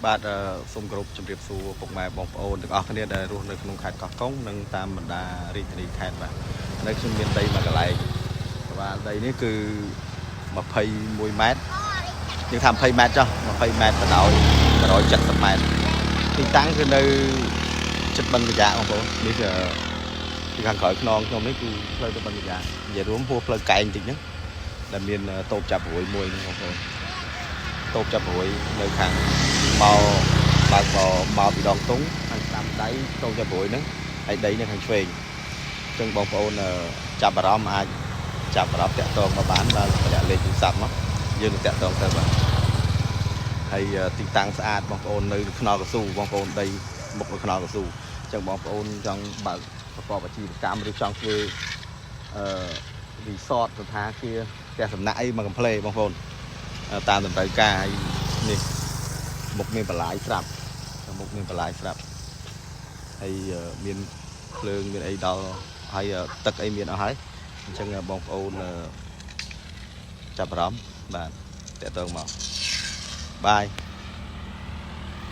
បាទសូមគោរពជម្រាបសួរពុកម៉ែបងប្អូនទាំងអស់គ្នាដែលរស់នៅក្នុងខេត្តកោះកុងនិងតាមបណ្ដារាជធានីខេត្តបាទនៅខ្ញុំមានដីមួយកន្លែងបាទដីនេះគឺ21ម៉ែត្រយើងថា20ម៉ែត្រចុះ20ម៉ែត្រទៅដល់170ម៉ែត្រទីតាំងគឺនៅជិតបឹងកយ៉ាបងប្អូននេះគឺខាងក្រោយខ្នងខ្ញុំនេះគឺផ្លូវទៅបឹងកយ៉ានិយាយរួមហួសផ្លូវកែងតិចហ្នឹងដែលមានតូបចាប់រួយមួយហ្នឹងបងប្អូនតូបចាប់រួយនៅខាងមកបើកមកពីដងតុងខាងតាមដៃតូបចាប់រួយហ្នឹងហើយដីនៅខាងឆ្វេងអញ្ចឹងបងប្អូនចាប់អារម្មណ៍អាចចាប់អារម្មណ៍តាក់ទងមកបានបាទដាក់លេខទូរស័ព្ទមកយើងនឹងតាក់ទងទៅបាទហើយទីតាំងស្អាតបងប្អូននៅខ្នល់កស៊ូបងប្អូនដីមុខនៅខ្នល់កស៊ូអញ្ចឹងបងប្អូនចង់បើកប្រកបអាជីវកម្មឬចង់ធ្វើរីសតសថាគារផ្ទះសំណាក់អីមកកំ pl បងប្អូនតាមតម្រូវការហើយនេះមុខមានបន្លាយស្រាប់មុខមានបន្លាយស្រាប់ហើយមានភ្លើងមានអីដល់ហើយទឹកអីមានអស់ហើយអញ្ចឹងបងប្អូនចាប់អារម្មណ៍បាទតាក់ទងមកបាយ